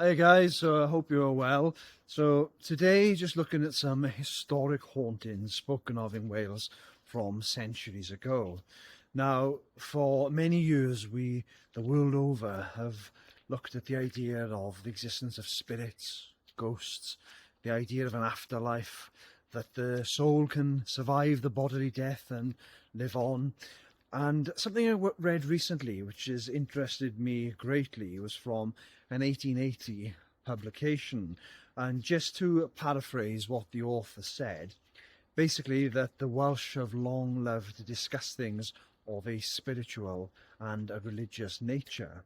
Hey guys, so I hope you're well. So today, just looking at some historic hauntings spoken of in Wales from centuries ago. Now, for many years, we, the world over, have looked at the idea of the existence of spirits, ghosts, the idea of an afterlife, that the soul can survive the bodily death and live on. And something I read recently, which has interested me greatly, was from an 1880 publication. And just to paraphrase what the author said, basically that the Welsh have long loved to discuss things of a spiritual and a religious nature.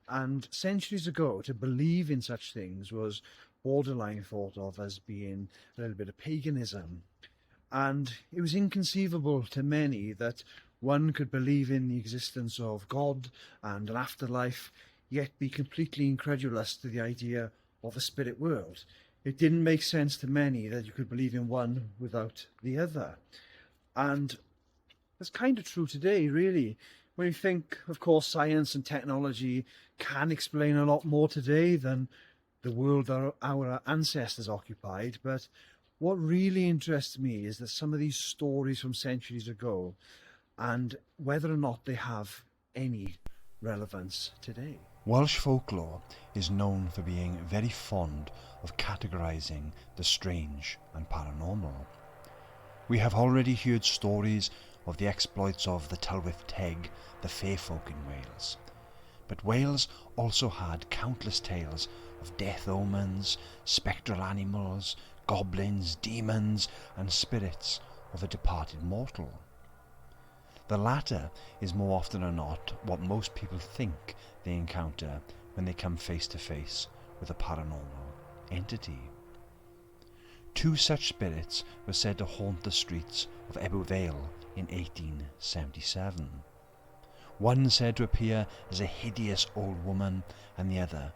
And centuries ago, to believe in such things was borderline thought of as being a little bit of paganism. And it was inconceivable to many that one could believe in the existence of God and an afterlife, yet be completely incredulous to the idea of a spirit world. It didn't make sense to many that you could believe in one without the other. And that's kind of true today, really. When you think, of course, science and technology can explain a lot more today than the world that our ancestors occupied, but what really interests me is that some of these stories from centuries ago and whether or not they have any relevance today. Welsh folklore is known for being very fond of categorising the strange and paranormal. We have already heard stories of the exploits of the Tylwyth Teg, the fair folk in Wales. But Wales also had countless tales of death omens, spectral animals, goblins, demons and spirits of a departed mortal. The latter is more often than not what most people think they encounter when they come face to face with a paranormal entity. Two such spirits were said to haunt the streets of Ebbw Vale in 1877. One said to appear as a hideous old woman and the other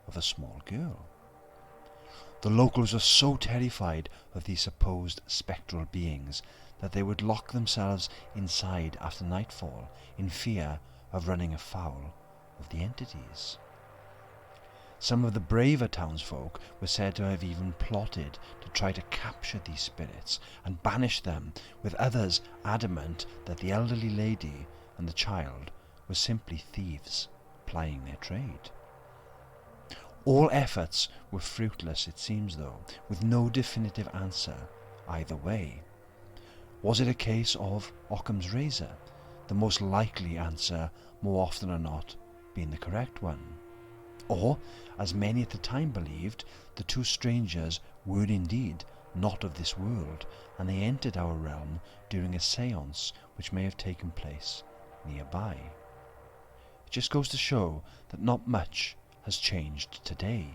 of a small girl. The locals were so terrified of these supposed spectral beings that they would lock themselves inside after nightfall in fear of running afoul of the entities. Some of the braver townsfolk were said to have even plotted to try to capture these spirits and banish them, with others adamant that the elderly lady and the child were simply thieves plying their trade. All efforts were fruitless, it seems though, with no definitive answer either way. Was it a case of Occam's razor, the most likely answer more often than not being the correct one? Or, as many at the time believed, the two strangers were indeed not of this world, and they entered our realm during a séance which may have taken place nearby. It just goes to show that not much has changed today.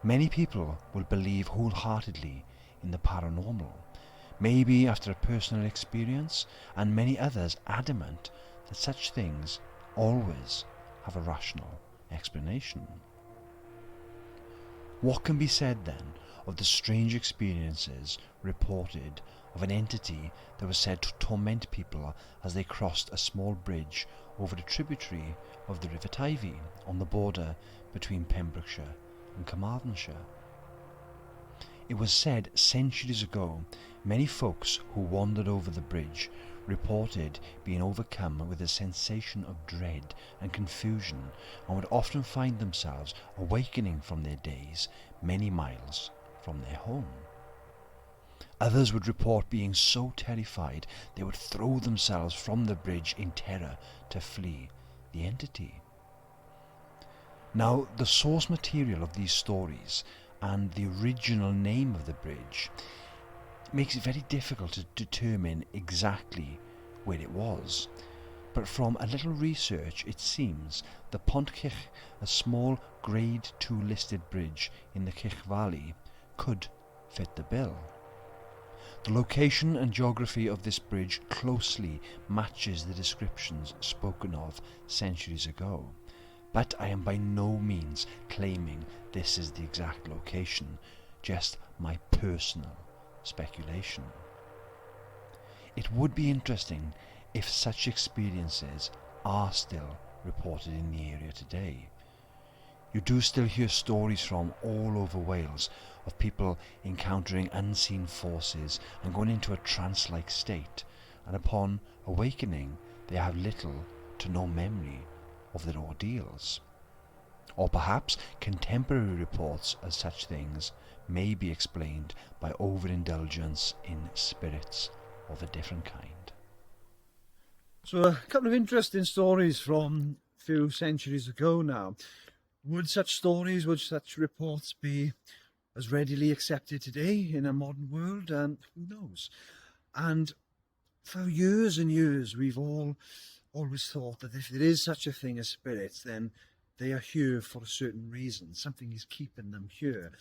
Many people will believe wholeheartedly in the paranormal, maybe after a personal experience, and many others adamant that such things always have a rational explanation. What can be said then of the strange experiences reported of an entity that was said to torment people as they crossed a small bridge over a tributary of the River Teifi on the border between Pembrokeshire and Carmarthenshire? It was said centuries ago many folks who wandered over the bridge reported being overcome with a sensation of dread and confusion, and would often find themselves awakening from their daze many miles from their home. Others would report being so terrified they would throw themselves from the bridge in terror to flee the entity. Now, the source material of these stories and the original name of the bridge makes it very difficult to determine exactly where it was. But from a little research, it seems the Pont Cych, a small Grade 2 listed bridge in the Ebbw Vale, could fit the bill. The location and geography of this bridge closely matches the descriptions spoken of centuries ago, but I am by no means claiming this is the exact location, just my personal speculation. It would be interesting if such experiences are still reported in the area today. You do still hear stories from all over Wales of people encountering unseen forces and going into a trance-like state, and upon awakening they have little to no memory of their ordeals. Or perhaps contemporary reports of such things may be explained by overindulgence in spirits of a different kind. So a couple of interesting stories from a few centuries ago now. Would such stories, would such reports be as readily accepted today in a modern world? And who knows? And for years and years, we've all always thought that if there is such a thing as spirits, then they are here for a certain reason. Something is keeping them here.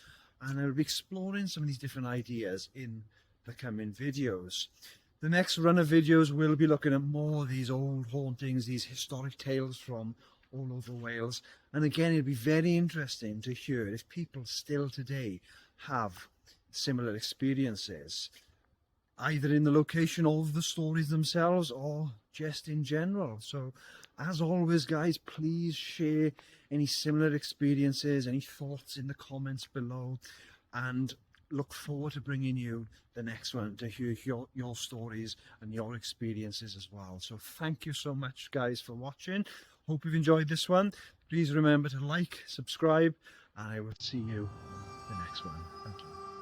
And I'll be exploring some of these different ideas in the coming videos. The next run of videos will be looking at more of these old hauntings, these historic tales from all over Wales. And again, it'll be very interesting to hear if people still today have similar experiences, either in the location of the stories themselves or just in general. So as always, guys, please share any similar experiences, any thoughts in the comments below, and look forward to bringing you the next one to hear your stories and your experiences as well. So thank you so much, guys, for watching. Hope you've enjoyed this one. Please remember to like, subscribe, and I will see you the next one. Thank you.